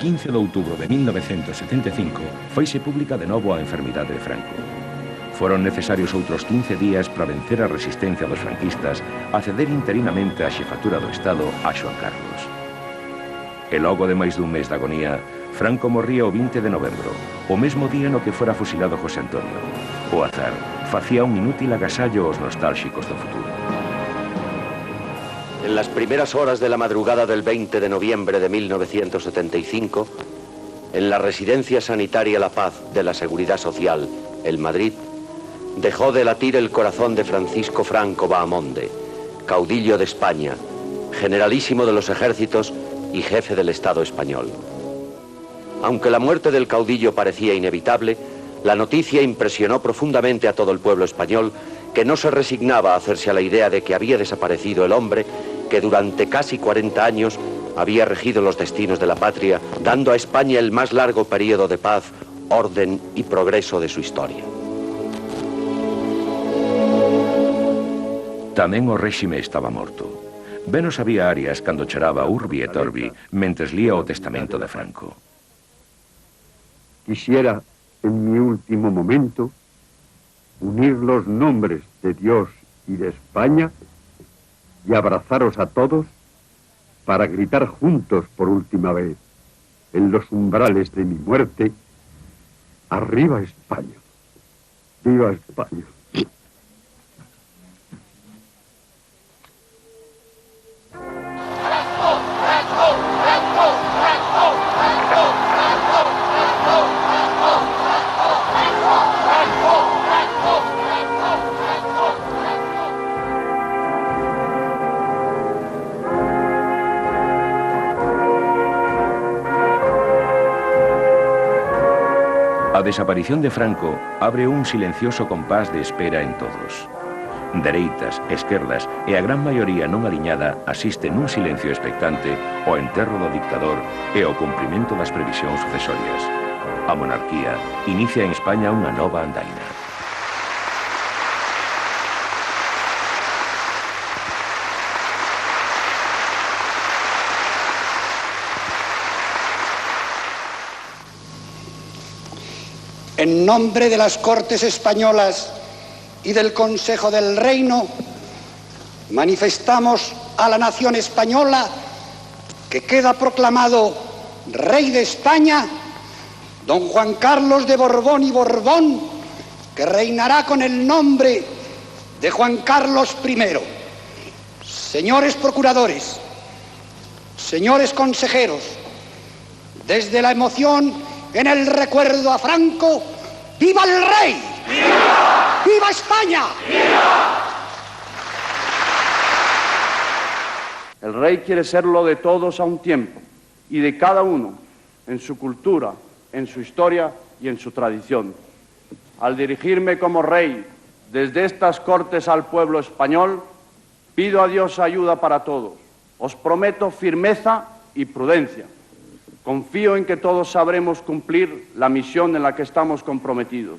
15 de outubro de 1975 foise pública de novo a enfermidade de Franco. Foron necesarios outros 15 días para vencer a resistencia dos franquistas a ceder interinamente a xefatura do Estado a Xoán Carlos. E logo de máis dun mes de agonía, Franco morría o 20 de novembro, o mesmo día no que fora fusilado José Antonio. O azar facía un inútil agasallo aos nostálxicos do futuro. En las primeras horas de la madrugada del 20 de noviembre de 1975, en la Residencia Sanitaria La Paz de la Seguridad Social, en Madrid, dejó de latir el corazón de Francisco Franco Bahamonde, caudillo de España, generalísimo de los ejércitos y jefe del Estado español. Aunque la muerte del caudillo parecía inevitable, la noticia impresionó profundamente a todo el pueblo español, que no se resignaba a hacerse a la idea de que había desaparecido el hombre que durante casi 40 años había regido los destinos de la patria, dando a España el más largo período de paz, orden y progreso de su historia. Tamén o réxime estaba morto. Ben o sabía Arias cando choraba Urbi et Orbi mentres lía o testamento de Franco. Quisiera, en mi último momento, unir los nombres de Dios y de España y abrazaros a todos para gritar juntos por última vez en los umbrales de mi muerte: ¡Arriba España! ¡Viva España! A desaparición de Franco abre un silencioso compás de espera en todos. Dereitas, esquerdas e a gran maioría non aliñada asisten nun silencio expectante ao enterro do dictador e ao cumprimento das previsións sucesorias. A monarquía inicia en España unha nova andaina. En nombre de las Cortes Españolas y del Consejo del Reino, manifestamos a la nación española que queda proclamado Rey de España don Juan Carlos de Borbón y Borbón, que reinará con el nombre de Juan Carlos I. Señores procuradores, señores consejeros, desde la emoción en el recuerdo a Franco, ¡viva el rey! ¡Viva! ¡Viva España! ¡Viva! El rey quiere serlo de todos a un tiempo, y de cada uno, en su cultura, en su historia y en su tradición. Al dirigirme como rey desde estas Cortes al pueblo español, pido a Dios ayuda para todos. Os prometo firmeza y prudencia. Confío en que todos sabremos cumplir la misión en la que estamos comprometidos.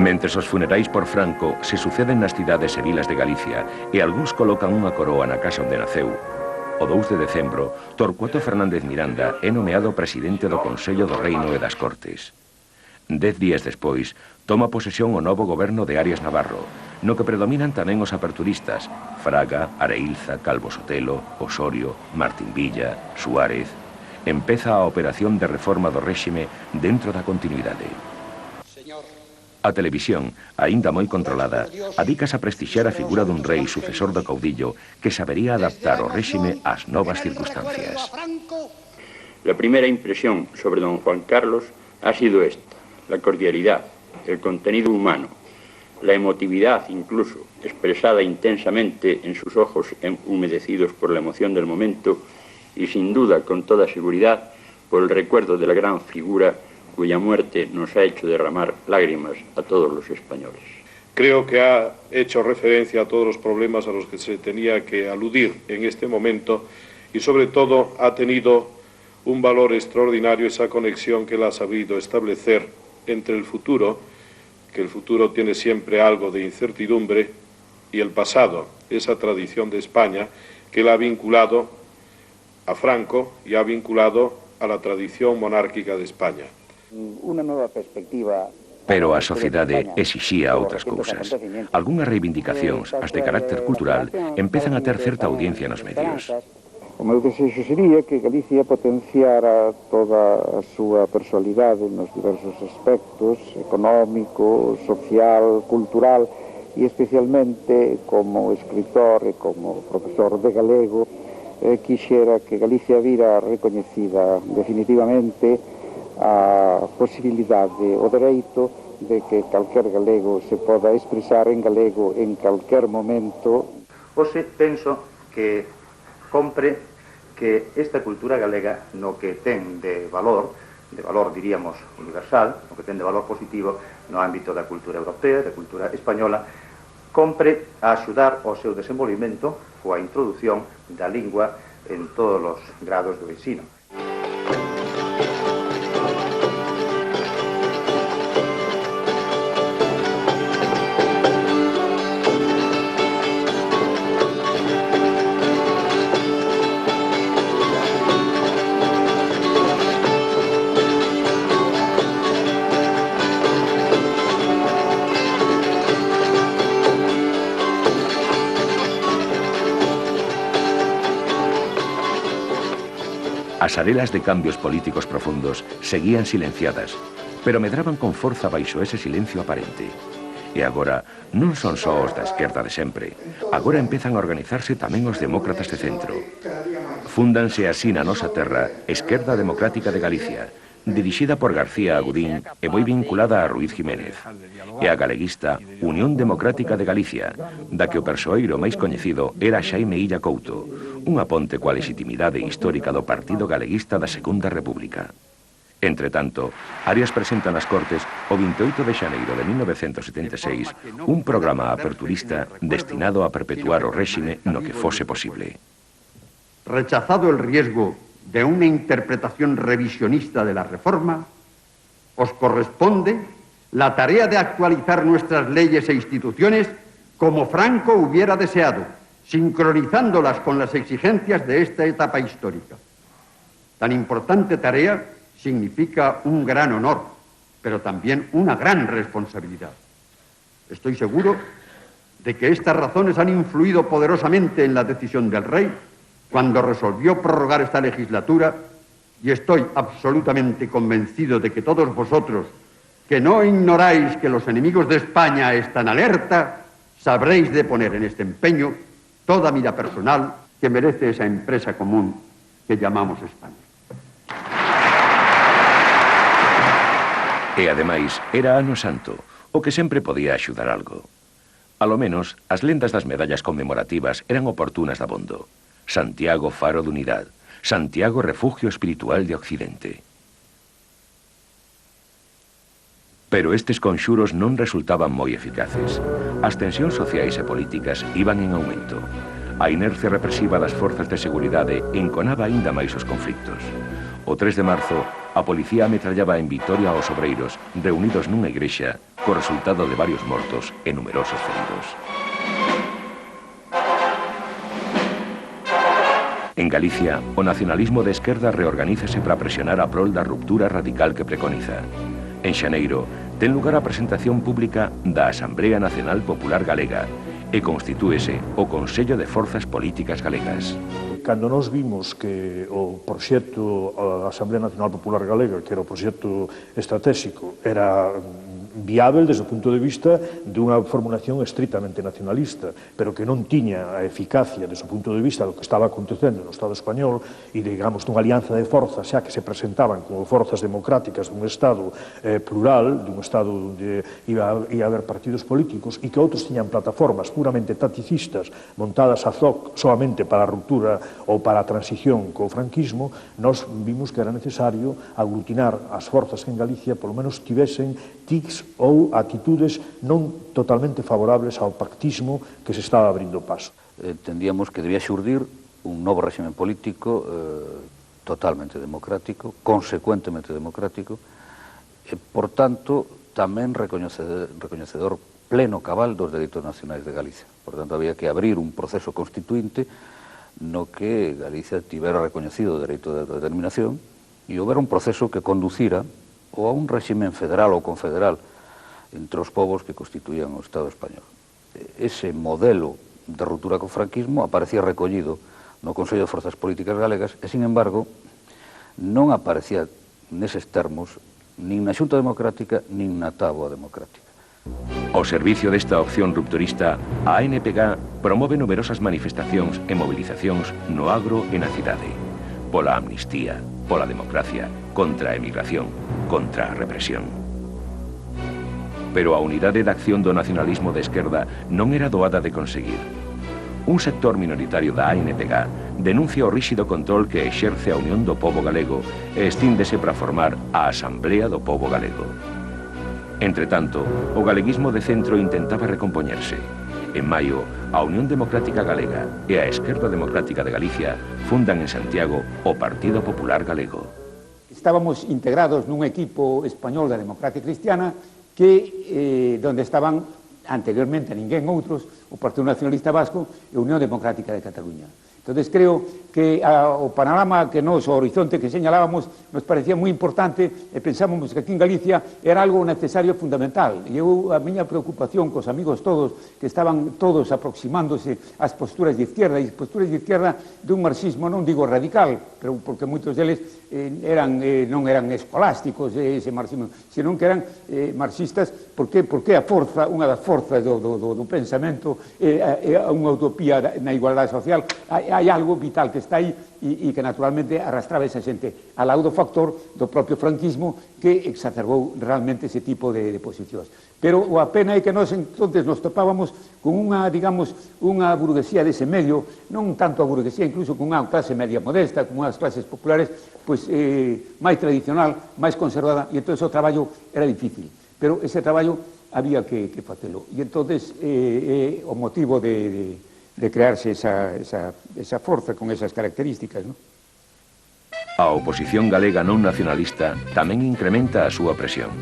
Mentres os funerais por Franco se suceden nas cidades e vilas de Galicia e algúns colocan unha coroa na casa onde naceu, o 2 de decembro, Torcuato Fernández Miranda é nomeado presidente do Consello do Reino e das Cortes. 10 días despois, toma posesión o novo goberno de Arias Navarro, no que predominan tamén os aperturistas: Fraga, Areilza, Calvo Sotelo, Osorio, Martín Villa, Suárez. Empeza a operación de reforma do réxime dentro da continuidade. A televisión, aínda moi controlada, adícase a prestixiar a figura dun rei sucesor do caudillo que sabería adaptar o réxime ás novas circunstancias. La primera impresión sobre don Juan Carlos ha sido esta: la cordialidad, el contenido humano, la emotividad incluso, expresada intensamente en sus ojos humedecidos por la emoción del momento y sin duda, con toda seguridad, por el recuerdo de la gran figura cuya muerte nos ha hecho derramar lágrimas a todos los españoles. Creo que ha hecho referencia a todos los problemas a los que se tenía que aludir en este momento y sobre todo ha tenido un valor extraordinario esa conexión que él ha sabido establecer entre el futuro, que el futuro tiene siempre algo de incertidumbre, y el pasado, esa tradición de España que él ha vinculado a Franco y ha vinculado a la tradición monárquica de España. Una nueva perspectiva. Pero a sociedade exixía outras cousas. Algunhas reivindicacións, as de carácter cultural, empezan a ter certa audiencia nos medios. O meu desexo sería que Galicia potenciara toda a súa personalidade nos diversos aspectos, económico, social, cultural, e especialmente como escritor e como profesor de galego, quixera que Galicia vira recoñecida definitivamente a posibilidade, o dereito de que calquer galego se poda expresar en galego en calquer momento. Hoxe penso que compre que esta cultura galega no que ten de valor diríamos universal, no que ten de valor positivo no ámbito da cultura europea, da cultura española, compre a axudar ao seu desenvolvimento coa introducción da lingua en todos os grados do ensino. As arelas de cambios políticos profundos seguían silenciadas, pero medraban con forza baixo ese silencio aparente. E agora non son só os da esquerda de sempre. Agora empezan a organizarse tamén os demócratas de centro. Fúndanse así na nosa terra Esquerda Democrática de Galicia, dirixida por García Agudín e moi vinculada a Ruiz Jiménez, e a galeguista Unión Democrática de Galicia, da que o persoeiro máis coñecido era Xaime Illa Couto, unha ponte coa legitimidade histórica do Partido Galeguista da Segunda República. Entre tanto, Arias presenta nas Cortes o 28 de xaneiro de 1976 un programa aperturista destinado a perpetuar o réxime no que fose posible. Rechazado el riesgo de una interpretación revisionista de la reforma, os corresponde la tarea de actualizar nuestras leyes e instituciones como Franco hubiera deseado, sincronizándolas con las exigencias de esta etapa histórica. Tan importante tarea significa un gran honor, pero también una gran responsabilidad. Estoy seguro de que estas razones han influido poderosamente en la decisión del rey cuando resolvió prorrogar esta legislatura, y estoy absolutamente convencido de que todos vosotros, que no ignoráis que los enemigos de España están alerta, sabréis de poner en este empeño toda vida personal que merece esa empresa común que llamamos España. E ademais, era ano santo, o que sempre podía axudar algo. A lo menos, as lendas das medallas conmemorativas eran oportunas de abondo. Santiago, faro de unidad. Santiago, refugio espiritual de Occidente. Pero estes conxuros non resultaban moi eficaces. As tensións sociais e políticas iban en aumento. A inercia represiva das forzas de seguridade enconaba aínda máis os conflictos. O 3 de marzo, a policía ametrallaba en Vitoria aos obreiros reunidos nunha igrexa co resultado de varios mortos e numerosos feridos. En Galicia, o nacionalismo de esquerda reorganízase para presionar a prol da ruptura radical que preconiza. En xaneiro, ten lugar a presentación pública da Asamblea Nacional Popular Galega e constitúese o Consello de Forzas Políticas Galegas. Cando nos vimos que o proxecto da Asamblea Nacional Popular Galega, que era o proxecto estratégico, era viável desde o punto de vista dunha formulación estritamente nacionalista, pero que non tiña a eficacia desde o punto de vista do que estaba acontecendo no Estado español e, digamos, dunha alianza de forzas xa que se presentaban como forzas democráticas dun Estado plural, dun Estado onde ia haber partidos políticos e que outros tiñan plataformas puramente taticistas montadas a zoc solamente para a ruptura ou para a transición co franquismo, nós vimos que era necesario aglutinar as forzas que en Galicia polo menos tivesen tics intereses ou actitudes non totalmente favorables ao pactismo que se estaba abrindo paso. Entendíamos que debía xurdir un novo réxime político totalmente democrático, consecuentemente democrático, e, por tanto, tamén recoñecedor pleno cabal dos dereitos nacionais de Galicia. Por tanto, había que abrir un proceso constituinte no que Galicia tivera recoñecido o dereito de autodeterminación e houbera un proceso que conducira ou a un réxime federal ou confederal entre os povos que constituían o Estado español. Ese modelo de ruptura co franquismo aparecía recollido no Consello de Forzas Políticas Galegas e, sin embargo, non aparecía neses termos nin na Xunta Democrática nin na Táboa Democrática. Ao servicio desta opción rupturista, a ANPG promove numerosas manifestacións e movilizacións no agro e na cidade. Pola amnistía, pola democracia, contra a emigración, contra a represión. Pero a unidade de acción do nacionalismo de esquerda non era doada de conseguir. Un sector minoritario da ANPG denuncia o ríxido control que exerce a Unión do Pobo Galego e estíndese para formar a Asamblea do Pobo Galego. Entre tanto, o galeguismo de centro intentaba recompoñerse. En maio, a Unión Democrática Galega e a Esquerda Democrática de Galicia fundan en Santiago o Partido Popular Galego. Estábamos integrados nun equipo español da Democracia Cristiana que, donde estaban anteriormente ninguén outros, o Partido Nacionalista Vasco e a Unión Democrática de Cataluña. Entonces creo que o panorama que o horizonte que señalábamos nos parecía moi importante e pensábamos que aquí en Galicia era algo necesario e fundamental. E a miña preocupación cos amigos todos que estaban todos aproximándose ás posturas de izquierda, e posturas de izquierda dun marxismo, non digo radical, pero porque moitos deles non eran escolásticos ese marxismo, senón que eran marxistas porque a forza, unha das forzas do pensamento é unha utopía na igualdade social. Hai algo vital que está aí e que naturalmente arrastraba esa xente al lado do factor do propio franquismo que exacerbou realmente ese tipo de posicións. Pero a pena é que nós entonces nos topábamos con unha, digamos, unha burguesía dese medio, non tanto a burguesía, incluso con unha clase media modesta, con unhas clases populares, pois máis tradicional, máis conservada, e entón o traballo era difícil. Pero ese traballo había que facelo. E entonces o motivo de crearse esa forza con esas características, ¿no? A oposición galega non nacionalista tamén incrementa a súa presión.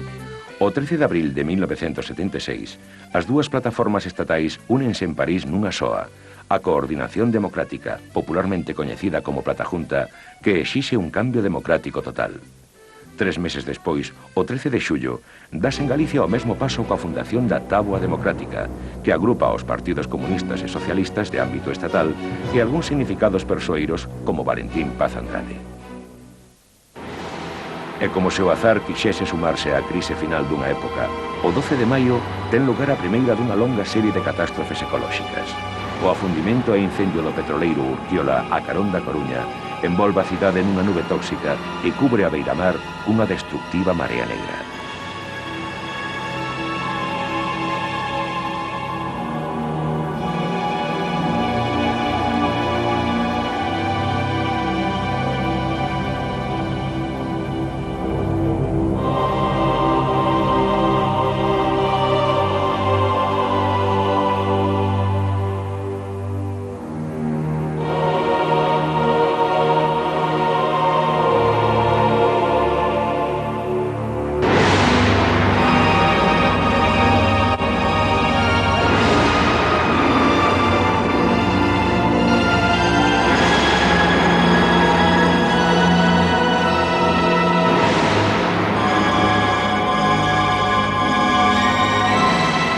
O 13 de abril de 1976, as dúas plataformas estatais únense en París nunha soa, a Coordinación Democrática, popularmente coñecida como Platajunta, que exixe un cambio democrático total. 3 meses despois, o 13 de xullo, dase en Galicia o mesmo paso coa fundación da Táboa Democrática, que agrupa os partidos comunistas e socialistas de ámbito estatal e algúns significados persoeiros como Valentín Paz Andrade. E como se o azar quixese sumarse á crise final dunha época, o 12 de maio ten lugar a primeira dunha longa serie de catástrofes ecolóxicas. O afundimento e incendio do petroleiro Urquiola a carón da Coruña envolve a cidade nunha nube tóxica e cubre a beiramar cunha destructiva marea negra.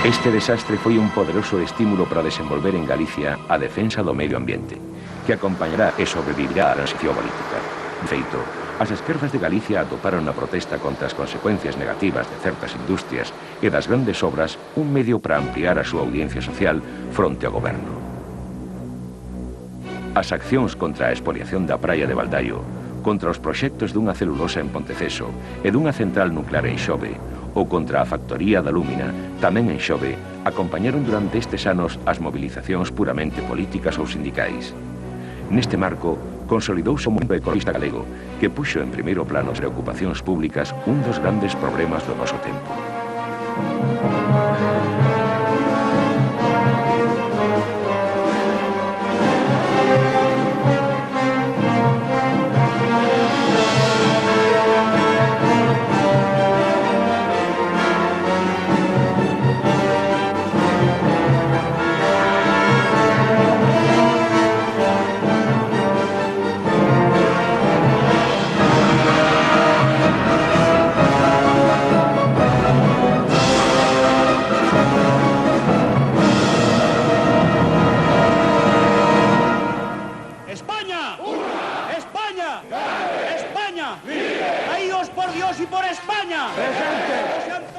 Este desastre foi un poderoso estímulo para desenvolver en Galicia a defensa do medio ambiente, que acompañará e sobrevivirá a transición política. De feito, as esquerdas de Galicia atoparon na protesta contra as consecuencias negativas de certas industrias e das grandes obras un medio para ampliar a súa audiencia social fronte ao goberno. As accións contra a expoliación da praia de Baldaio, contra os proxectos dunha celulosa en Ponteceso e dunha central nuclear en Xove, ou contra a factoría da Lúmina, tamén en Xove, acompañaron durante estes anos as movilizacións puramente políticas ou sindicais. Neste marco, consolidouse o mundo ecologista galego, que puxo en primeiro plano as preocupacións públicas un dos grandes problemas do noso tempo.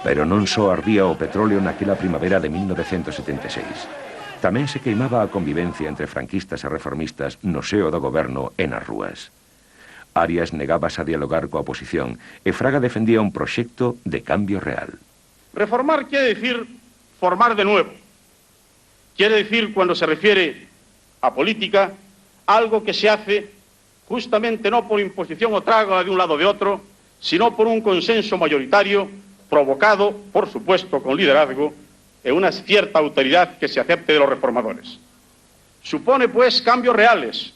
Pero non só ardía o petróleo naquela primavera de 1976. Tamén se queimaba a convivencia entre franquistas e reformistas no seo do goberno e nas rúas. Arias negábase a dialogar coa oposición e Fraga defendía un proxecto de cambio real. Reformar quiere decir formar de nuevo. Quiere decir, cuando se refiere a política, algo que se hace justamente no por imposición o trágala de un lado o de otro, sino por un consenso mayoritario provocado, por supuesto, con liderazgo e una cierta autoridad que se acepte de los reformadores. Supone, pues, cambios reales,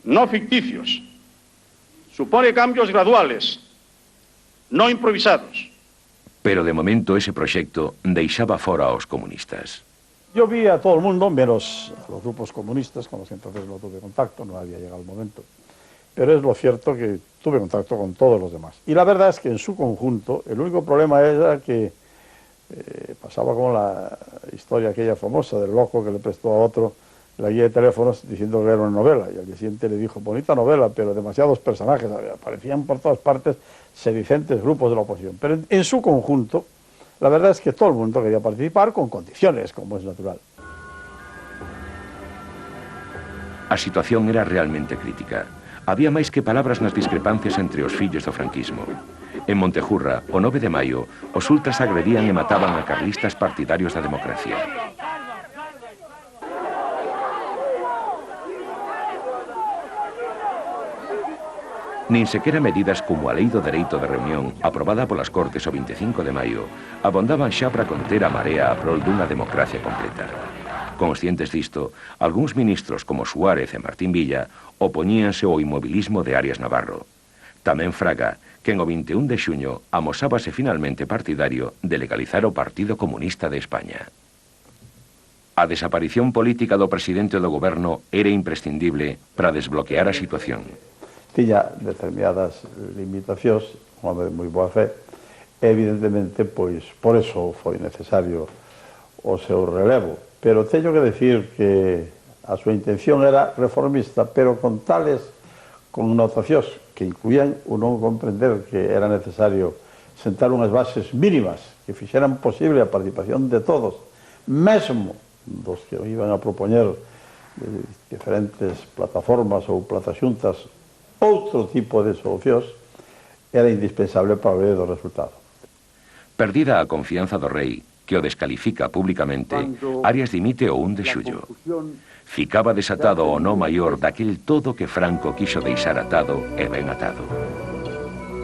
no ficticios. Supone cambios graduales, no improvisados. Pero de momento ese proxecto deixaba fora aos comunistas. Yo vi a todo el mundo, menos a los grupos comunistas, con los que entonces no tuve contacto, no había llegado el momento. Pero es lo cierto que tuve contacto con todos los demás. Y la verdad es que en su conjunto, el único problema era que pasaba como la historia aquella famosa del loco que le prestó a otro la guía de teléfonos diciendo que era una novela. Y al día siguiente le dijo, bonita novela, pero demasiados personajes. Aparecían por todas partes sedicentes grupos de la oposición. Pero en su conjunto, la verdad es que todo el mundo quería participar con condiciones, como es natural. A situación era realmente crítica. Había máis que palabras nas discrepancias entre os fillos do franquismo. En Montejurra, o 9 de maio, os ultras agredían e mataban a carlistas partidarios da democracia. Nin sequera medidas como a Lei do Dereito de Reunión, aprobada polas Cortes o 25 de maio, abondaban xa para conter a marea a prol dunha democracia completa. Conscientes disto, algúns ministros como Suárez e Martín Villa opoñíanse ao inmobilismo de Arias Navarro. Tamén Fraga, que en o 21 de xuño amosábase finalmente partidario de legalizar o Partido Comunista de España. A desaparición política do presidente do goberno era imprescindible para desbloquear a situación. Tiña determinadas limitacións, un home de moi boa fe, e evidentemente, pois, por eso foi necesario o seu relevo. Pero teño que decir que a súa intención era reformista, pero con tales connotacións que incluían o non comprender que era necesario sentar unhas bases mínimas que fixeran posible a participación de todos, mesmo dos que iban a propoñer diferentes plataformas ou plataxuntas outro tipo de solucións, era indispensable para ver o resultado. Perdida a confianza do rei, que o descalifica públicamente, Arias dimite o 1 de xullo. Ficaba desatado o nó maior daquel todo que Franco quixo deixar atado e ben atado.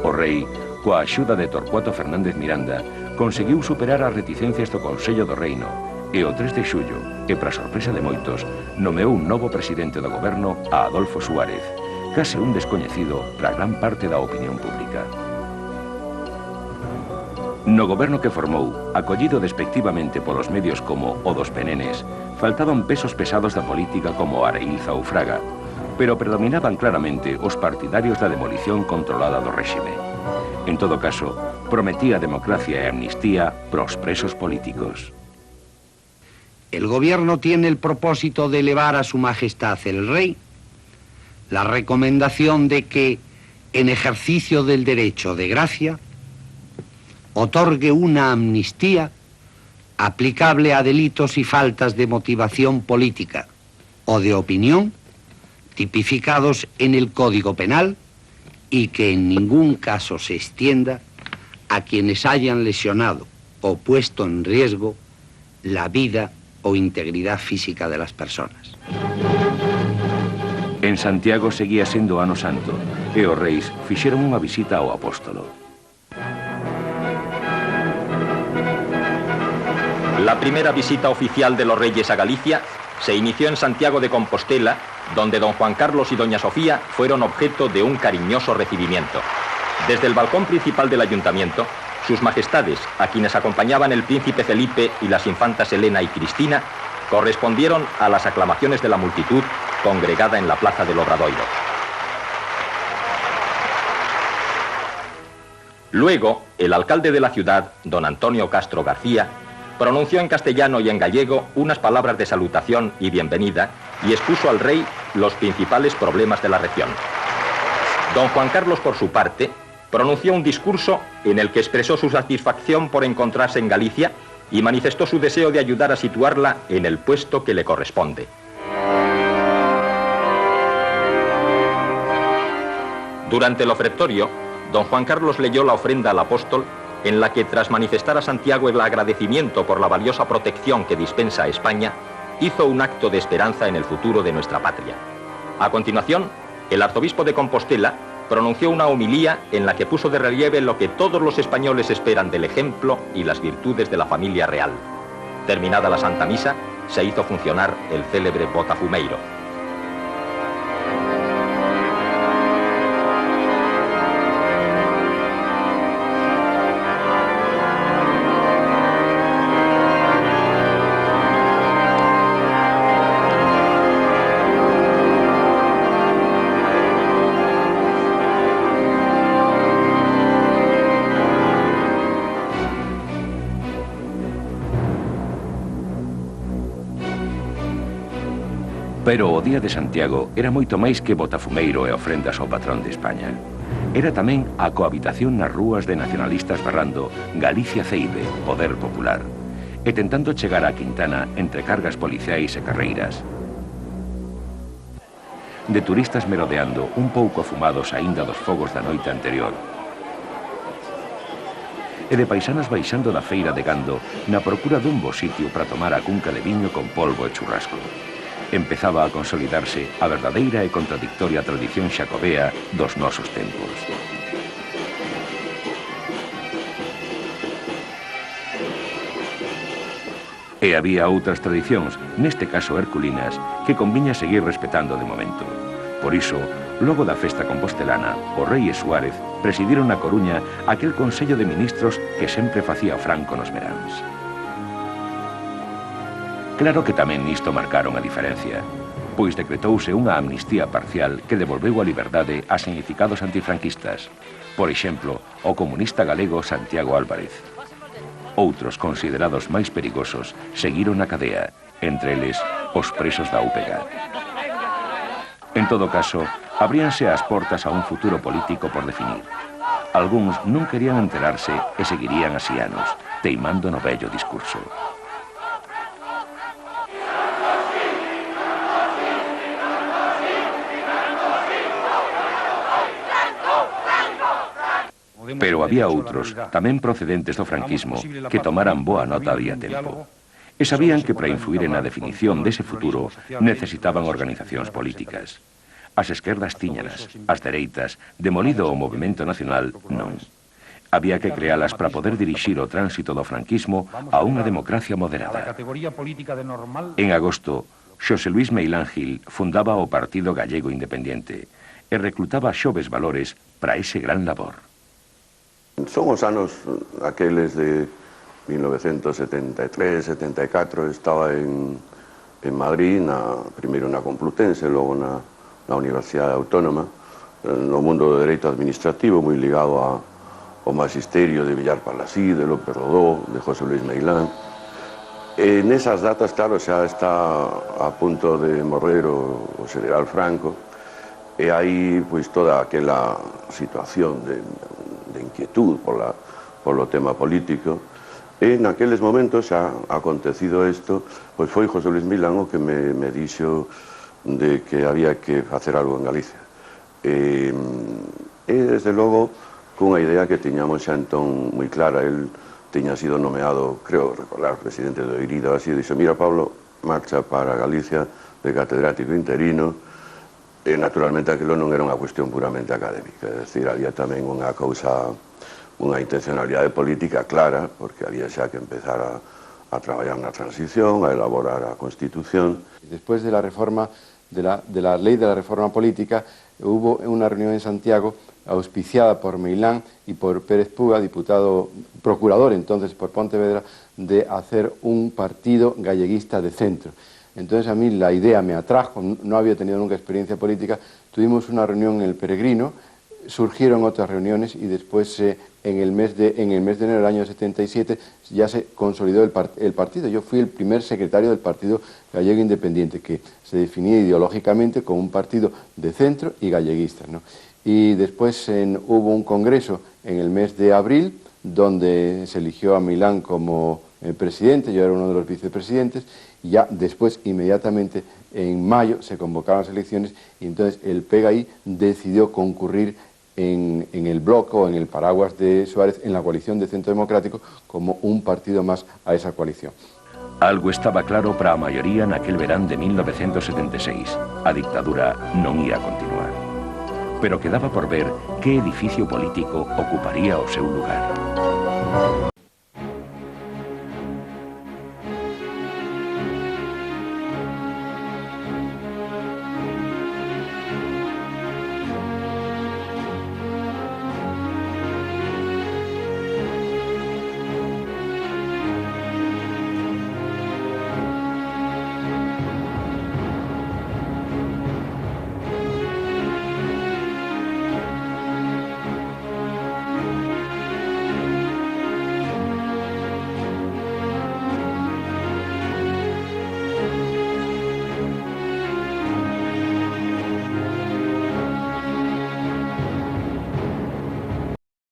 O rei, coa axuda de Torcuato Fernández Miranda, conseguiu superar as reticencias do Consello do Reino e o 3 de xullo, e para sorpresa de moitos, nomeou un novo presidente do goberno a Adolfo Suárez, case un descoñecido para gran parte da opinión pública. No goberno que formou, acollido despectivamente polos medios como o dos Penenes, faltaban pesos pesados da política como Areilza ou Fraga, pero predominaban claramente os partidarios da demolición controlada do réxime. En todo caso, prometía democracia e amnistía pros presos políticos. El gobierno tiene el propósito de elevar a su majestad el rey la recomendación de que, en ejercicio del derecho de gracia, otorgue una amnistía aplicable a delitos y faltas de motivación política o de opinión tipificados en el Código Penal y que en ningún caso se extienda a quienes hayan lesionado o puesto en riesgo la vida o integridad física de las personas. En Santiago seguía sendo ano santo e os reis fixeron unha visita ao apóstolo. La primera visita oficial de los reyes a Galicia se inició en Santiago de Compostela, donde don Juan Carlos y doña Sofía fueron objeto de un cariñoso recibimiento. Desde el balcón principal del ayuntamiento, sus majestades, a quienes acompañaban el príncipe Felipe y las infantas Elena y Cristina, correspondieron a las aclamaciones de la multitud congregada en la plaza del Obradoiro. Luego, el alcalde de la ciudad, don Antonio Castro García, pronunció en castellano y en gallego unas palabras de salutación y bienvenida y expuso al rey los principales problemas de la región. Don Juan Carlos, por su parte, pronunció un discurso en el que expresó su satisfacción por encontrarse en Galicia y manifestó su deseo de ayudar a situarla en el puesto que le corresponde. Durante el ofertorio, don Juan Carlos leyó la ofrenda al apóstol, en la que, tras manifestar a Santiago el agradecimiento por la valiosa protección que dispensa a España, hizo un acto de esperanza en el futuro de nuestra patria. A continuación, el arzobispo de Compostela pronunció una homilía en la que puso de relieve lo que todos los españoles esperan del ejemplo y las virtudes de la familia real. Terminada la Santa Misa, se hizo funcionar el célebre botafumeiro. Pero o Día de Santiago era moito máis que botafumeiro e ofrendas ao patrón de España. Era tamén a cohabitación nas rúas de nacionalistas berrando Galicia ceibe, poder popular, e tentando chegar á Quintana entre cargas policiais e carreiras. De turistas merodeando, un pouco afumados aínda dos fogos da noite anterior. E de paisanas baixando da feira de gando na procura dun bo sitio para tomar a cunca de viño con polvo e churrasco. Empezaba a consolidarse a verdadeira e contradictoria tradición xacobea dos nosos tempos. E había outras tradicións, neste caso herculinas, que conviña seguir respetando de momento. Por iso, logo da festa compostelana, o rei e Suárez presidiron na Coruña aquel Consello de Ministros que sempre facía Franco nos veráns. Claro que tamén nisto marcaron a diferencia, pois decretouse unha amnistía parcial que devolveu a liberdade a significados antifranquistas. Por exemplo, o comunista galego Santiago Álvarez. Outros considerados máis perigosos seguiron na cadea, entre eles os presos da UPG. En todo caso, abríanse as portas a un futuro político por definir. Algúns non querían enterarse e seguirían así anos, teimando no vello discurso. Pero había outros, tamén procedentes do franquismo, que tomaran boa nota había tempo. E sabían que para influir na definición dese futuro necesitaban organizacións políticas. As esquerdas tíñanas, as dereitas, demolido o movimento nacional, non. Había que crealas para poder dirixir o tránsito do franquismo a unha democracia moderada. En agosto, Xosé Luis Meilán Gil fundaba o Partido Gallego Independiente e reclutaba xoves valores para ese gran labor. Son os anos aqueles de 1973-74, estaba en Madrid, primeiro na Complutense, logo na Universidade Autónoma, no mundo do dereito administrativo, moi ligado ao magisterio de Villar Palasí, de López Rodó, de José Luis Meilán. E nesas datas, claro, xa está a punto de morrer o general Franco, e aí pois toda aquela situación de inquietud polo tema político, e naqueles momentos xa acontecido isto, pois foi José Luis Meilán o que me dixo de que había que facer algo en Galicia. E desde logo, cunha idea que tiñamos xa entón moi clara, el tiña sido nomeado, creo recordar, presidente do Eirida, así, dixo, mira Pablo, marcha para Galicia de catedrático interino. E naturalmente aquilo non era unha cuestión puramente académica, é dicir, había tamén unha cousa, unha intencionalidade política clara, porque había xa que empezar a traballar na transición, a elaborar a Constitución. Después de la reforma, de la ley de la reforma política, hubo una reunión en Santiago auspiciada por Meilán y por Pérez Puga, procurador entonces por Pontevedra, de hacer un partido galleguista de centro. Entonces a mí la idea me atrajo, no había tenido nunca experiencia política, tuvimos una reunión en el Peregrino, surgieron otras reuniones y después en el mes de enero del año 77 ya se consolidó el partido. Yo fui el primer secretario del Partido Gallego Independiente, que se definía ideológicamente como un partido de centro y galleguista, ¿no? Y después hubo un congreso en el mes de abril, donde se eligió a Meilán como presidente, yo era uno de los vicepresidentes, y ya después, inmediatamente, en mayo, se convocaron las elecciones, y entonces el PGI decidió concurrir en el bloque o en el paraguas de Suárez, en la coalición de Centro Democrático, como un partido más a esa coalición. Algo estaba claro para a maioría naquel verán de 1976. A dictadura non ia continuar. Pero quedaba por ver que edificio político ocuparía o seu lugar.